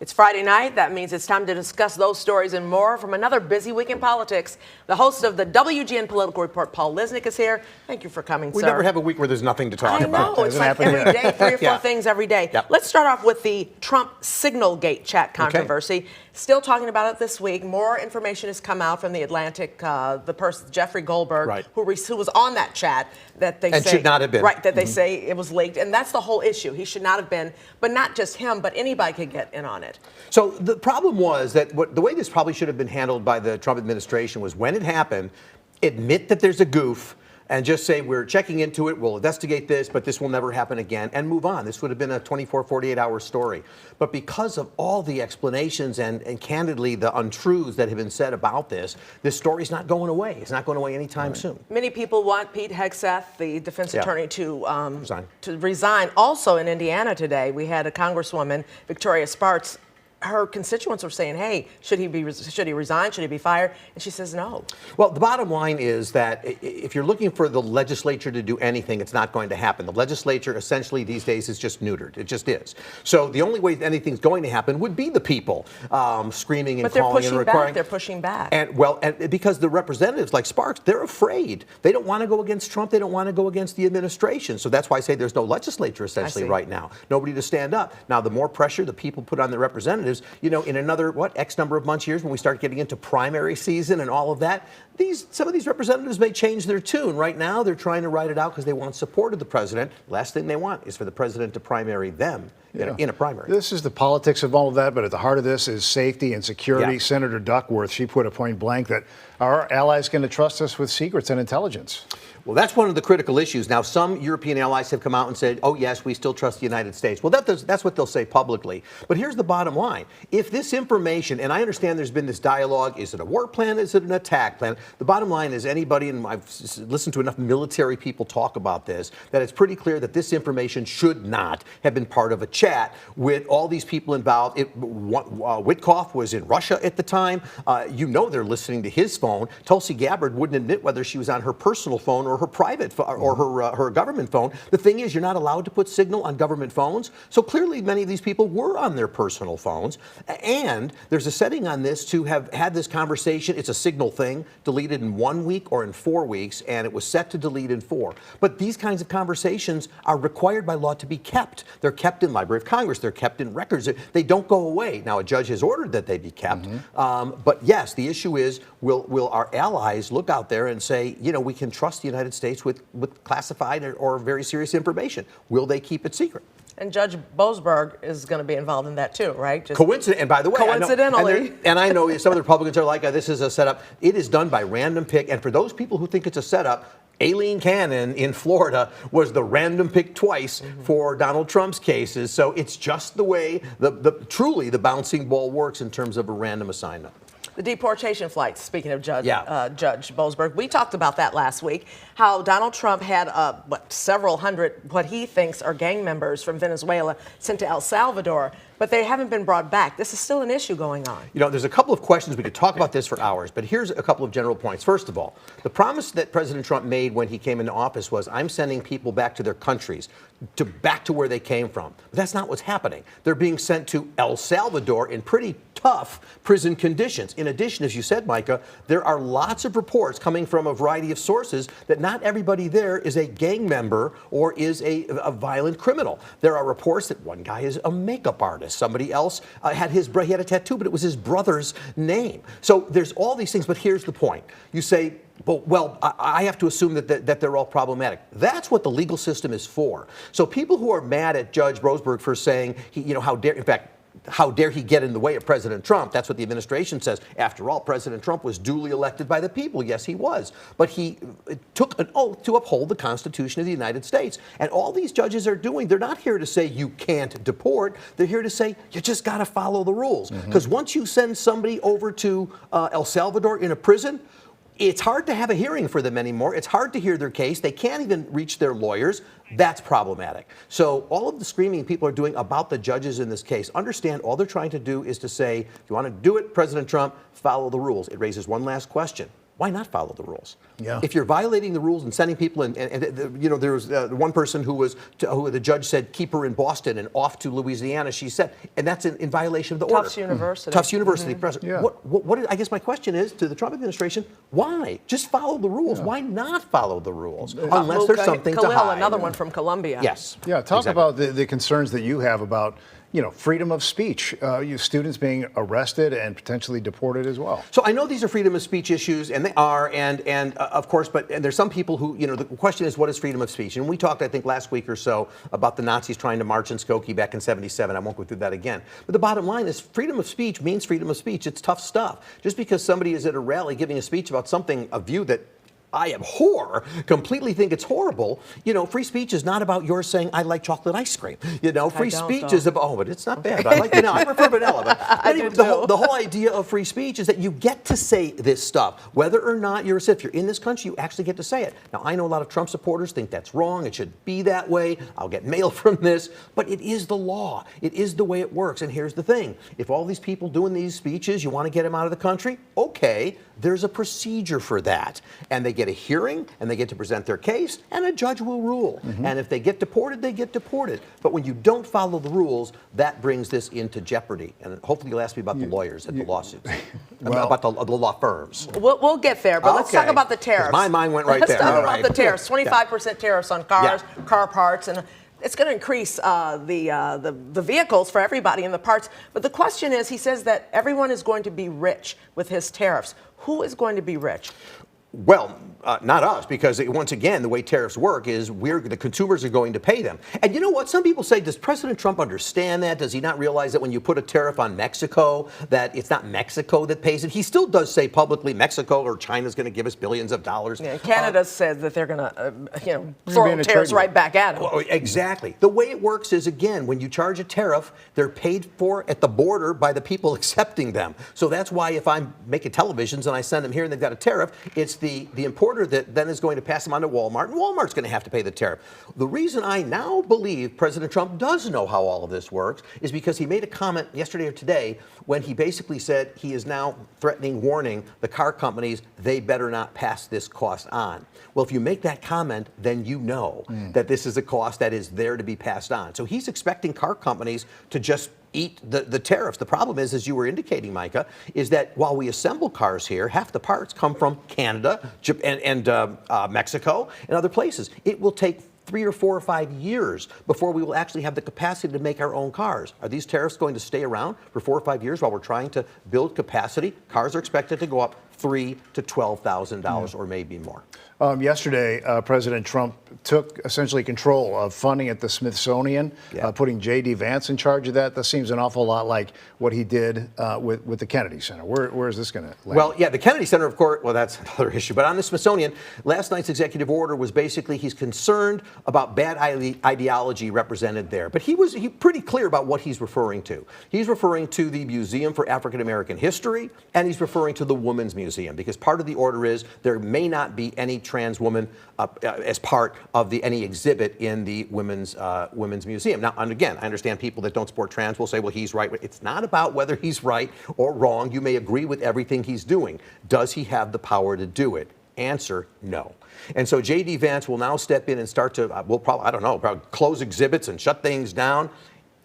It's Friday night. That means it's time to discuss those stories and more from another busy week in politics. The host of the WGN Political Report, Paul Lisnek, is here. Thank you for coming, sir. We never have a week where there's nothing to talk about. I know. It's like every day, 3 or 4 things every day. Yep. Let's start off with the Trump Signalgate chat controversy. Okay. Still talking about it this week. More information has come out from The Atlantic, the person, Jeffrey Goldberg, who was on that chat, that they say should not have been. Right, that they say it was leaked. And that's the whole issue. He should not have been, but not just him, but anybody could get in on it. So the problem was that the way this probably should have been handled by the Trump administration was when it happened, admit that there's a goof and just say, we're checking into it, we'll investigate this, but this will never happen again, and move on. This would have been a 24, 48-hour story. But because of all the explanations and candidly the untruths that have been said about this story's not going away. It's not going away anytime soon. Many people want Pete Hegseth, the defense attorney, to resign. Also in Indiana today, we had a Congresswoman, Victoria Spartz. Her constituents were saying, hey, should he resign? Should he be fired? And she says no. Well, the bottom line is that if you're looking for the legislature to do anything, it's not going to happen. The legislature essentially these days is just neutered. It just is. So the only way anything's going to happen would be the people screaming and calling and requiring. They're pushing back. And because the representatives like Sparks, they're afraid. They don't want to go against Trump. They don't want to go against the administration. So that's why I say there's no legislature essentially right now. Nobody to stand up. Now, the more pressure the people put on the representatives, you know, in another, X number of months, years, when we start getting into primary season and all of that, some of these representatives may change their tune. Right now, they're trying to ride it out because they want support of the president. Last thing they want is for the president to primary them in a primary. This is the politics of all of that, but at the heart of this is safety and security. Yeah. Senator Duckworth, she put a point blank that our allies going to trust us with secrets and intelligence. Well, that's one of the critical issues. Now, some European allies have come out and said, oh, yes, we still trust the United States. Well, that's what they'll say publicly. But here's the bottom line. If this information, and I understand there's been this dialogue, is it a war plan? Is it an attack plan? The bottom line is anybody, and I've listened to enough military people talk about this, that it's pretty clear that this information should not have been part of a chat with all these people involved. Witkoff was in Russia at the time. They're listening to his phone. Tulsi Gabbard wouldn't admit whether she was on her personal phone or her private or her government phone. The thing is, you're not allowed to put signal on government phones. So clearly, many of these people were on their personal phones. And there's a setting on this to have had this conversation. It's a signal thing, deleted in 1 week or in 4 weeks, and it was set to delete in 4. But these kinds of conversations are required by law to be kept. They're kept in Library of Congress. They're kept in records. They don't go away. Now, a judge has ordered that they be kept. But yes, the issue is, will our allies look out there and say, we can trust the United States with classified or very serious information? Will they keep it secret? And Judge Boasberg is going to be involved in that too, right? Coincidentally, and by the way, coincidentally. I know some of the Republicans are like, this is a setup. It is done by random pick. And for those people who think it's a setup, Aileen Cannon in Florida was the random pick twice for Donald Trump's cases. So it's just the way truly the bouncing ball works in terms of a random assignment. The deportation flights, speaking of Judge Boasberg, we talked about that last week, how Donald Trump had several hundred, what he thinks are gang members from Venezuela sent to El Salvador, but they haven't been brought back. This is still an issue going on. There's a couple of questions. We could talk about this for hours, but here's a couple of general points. First of all, the promise that President Trump made when he came into office was, I'm sending people back to their countries, back to where they came from. But that's not what's happening. They're being sent to El Salvador in pretty tough prison conditions. In addition, as you said, Micah, there are lots of reports coming from a variety of sources that not everybody there is a gang member or is a violent criminal. There are reports that one guy is a makeup artist. Somebody else had a tattoo, but it was his brother's name. So there's all these things, but here's the point. You say, well, I have to assume that they're all problematic. That's what the legal system is for. So people who are mad at Judge Boasberg for saying, how dare he get in the way of President Trump? That's what the administration says. After all, President Trump was duly elected by the people. Yes, he was. But he took an oath to uphold the Constitution of the United States. And all these judges are doing, they're not here to say you can't deport. They're here to say you just got to follow the rules. Because once you send somebody over to El Salvador in a prison, it's hard to have a hearing for them anymore. It's hard to hear their case. They can't even reach their lawyers. That's problematic. So all of the screaming people are doing about the judges in this case, understand all they're trying to do is to say, if you want to do it, President Trump, follow the rules. It raises one last question. why not follow the rules? Yeah. If you're violating the rules and sending people in, there was one person who the judge said keep her in Boston and off to Louisiana. She said, and that's in violation of the order. Tufts University. Tufts University president. Yeah. I guess my question is to the Trump administration: why? Just follow the rules. Why not follow the rules unless there's something to Khalil, hide? another one from Columbia. Yes. Yeah, talk exactly. about the concerns that you have about, freedom of speech, students being arrested and potentially deported as well. So I know these are freedom of speech issues, and they are, and of course, and there's some people who, the question is, what is freedom of speech? And we talked, I think, last week or so about the Nazis trying to march in Skokie back in '77. I won't go through that again. But the bottom line is freedom of speech means freedom of speech. It's tough stuff. Just because somebody is at a rally giving a speech about something, a view that I abhor, completely think it's horrible. Free speech is not about yours saying, I like chocolate ice cream. Free speech is about, but it's not bad. I like vanilla. I prefer vanilla. But anyway, the whole idea of free speech is that you get to say this stuff. Whether or not you're a citizen, if you're in this country, you actually get to say it. Now, I know a lot of Trump supporters think that's wrong. It should be that way. I'll get mail from this. But it is the law. It is the way it works. And here's the thing. If all these people doing these speeches, you want to get them out of the country, okay, there's a procedure for that. And they get a hearing, and they get to present their case, and a judge will rule. And if they get deported, they get deported. But when you don't follow the rules, that brings this into jeopardy. And hopefully you'll ask me about the lawyers at the lawsuits, about the law firms. We'll get there, but let's talk about the tariffs. My mind went right let's there. Let's talk All about right. the tariffs. 25% tariffs on cars, Yeah. car parts, and it's going to increase the vehicles for everybody and the parts. But the question is, he says that everyone is going to be rich with his tariffs. Who is going to be rich? Well, not us, because once again, the way tariffs work is the consumers are going to pay them. And you know what? Some people say, does President Trump understand that? Does he not realize that when you put a tariff on Mexico, that it's not Mexico that pays it? He still does say publicly Mexico or China's going to give us billions of dollars. Yeah, Canada says that they're going to throw tariffs right back at him. Well, exactly. The way it works is, again, when you charge a tariff, they're paid for at the border by the people accepting them. So that's why if I'm making televisions and I send them here and they've got a tariff, it's the importer that then is going to pass them on to Walmart, and Walmart's going to have to pay the tariff. The reason I now believe President Trump does know how all of this works is because he made a comment yesterday or today when he basically said he is now warning the car companies they better not pass this cost on. Well, if you make that comment, then you know that this is a cost that is there to be passed on. So he's expecting car companies to just eat the tariffs. The problem is, as you were indicating, Micah, is that while we assemble cars here, half the parts come from Canada and Mexico and other places. It will take 3 or 4 or 5 years before we will actually have the capacity to make our own cars. Are these tariffs going to stay around for 4 or 5 years while we're trying to build capacity? Cars are expected to go up $3,000 to $12,000 or maybe more. Yesterday, President Trump took essentially control of funding at the Smithsonian, putting J.D. Vance in charge of that. That seems an awful lot like what he did with the Kennedy Center. Where is this going to land? Well, yeah, the Kennedy Center, of course, well, that's another issue. But on the Smithsonian, last night's executive order was basically he's concerned about bad ideology represented there. But he pretty clear about what he's referring to. He's referring to the Museum for African American History, and he's referring to the Women's Museum, because part of the order is there may not be any trans woman as part of any exhibit in the Women's Museum. Now, and again, I understand people that don't support trans will say, well, he's right. It's not about whether he's right or wrong. You may agree with everything he's doing. Does he have the power to do it? Answer, no. And so J.D. Vance will now step in and start to, probably close exhibits and shut things down.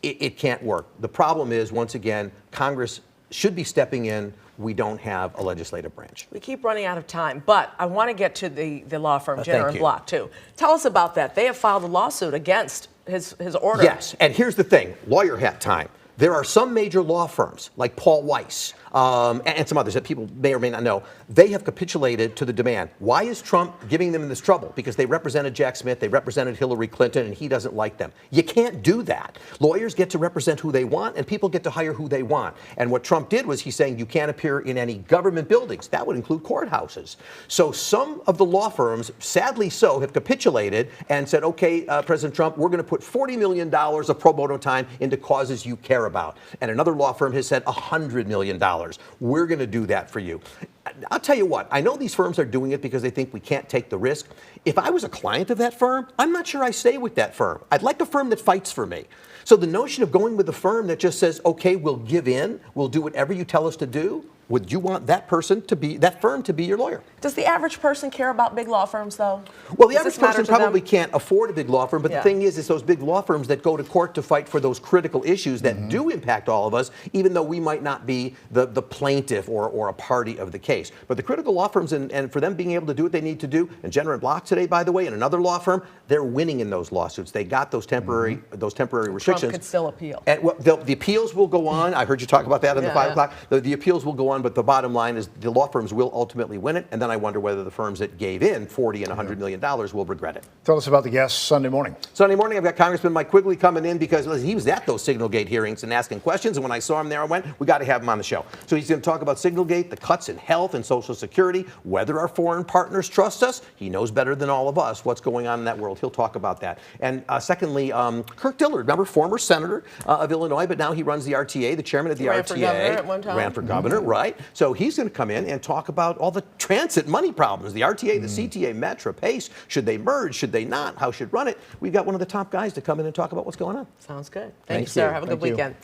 It can't work. The problem is, once again, Congress should be stepping in. We don't have a legislative branch. We keep running out of time, but I want to get to the law firm, Jenner and you. Block, too. Tell us about that. They have filed a lawsuit against his order. Yes, and here's the thing, lawyer hat time. There are some major law firms, like Paul Weiss, and some others that people may or may not know. They have capitulated to the demand. Why is Trump giving them this trouble? Because they represented Jack Smith, they represented Hillary Clinton, and he doesn't like them. You can't do that. Lawyers get to represent who they want, and people get to hire who they want. And what Trump did was he's saying you can't appear in any government buildings. That would include courthouses. So some of the law firms, sadly so, have capitulated and said, okay, President Trump, we're going to put $40 million of pro bono time into causes you care about. And another law firm has said $100 million. We're going to do that for you. I'll tell you what, I know these firms are doing it because they think we can't take the risk. If I was a client of that firm, I'm not sure I stay with that firm. I'd like a firm that fights for me. So the notion of going with a firm that just says, okay, we'll give in, we'll do whatever you tell us to do, would you want that firm to be your lawyer? Does the average person care about big law firms, though? Well, the Does average this matter person to them? probably can't afford a big law firm, but the thing is those big law firms that go to court to fight for those critical issues that do impact all of us, even though we might not be the plaintiff or a party of the case. But the critical law firms, and for them being able to do what they need to do, and Jenner and Block today, by the way, and another law firm, they're winning in those lawsuits. They got those temporary restrictions. Trump could still appeal. And the appeals will go on. I heard you talk about that in the 5 o'clock. The appeals will go on, but the bottom line is the law firms will ultimately win it. And then I wonder whether the firms that gave in $40 and $100 million will regret it. Tell us about the guests Sunday morning. Sunday morning, I've got Congressman Mike Quigley coming in because he was at those Signalgate hearings and asking questions. And when I saw him there, I went, we got to have him on the show. So he's going to talk about Signalgate, the cuts in health and Social Security, whether our foreign partners trust us. He knows better than all of us what's going on in that world. He'll talk about that. And secondly, Kirk Dillard, remember, former senator of Illinois, but now he runs the RTA, the chairman of the RTA. Ran for governor at one time. Ran for governor, right. So he's going to come in and talk about all the transit money problems, the RTA, the CTA, Metra, Pace. Should they merge? Should they not? How should run it? We've got one of the top guys to come in and talk about what's going on. Sounds good. Thank you, Thank sir. you. Have a good Thank you. weekend.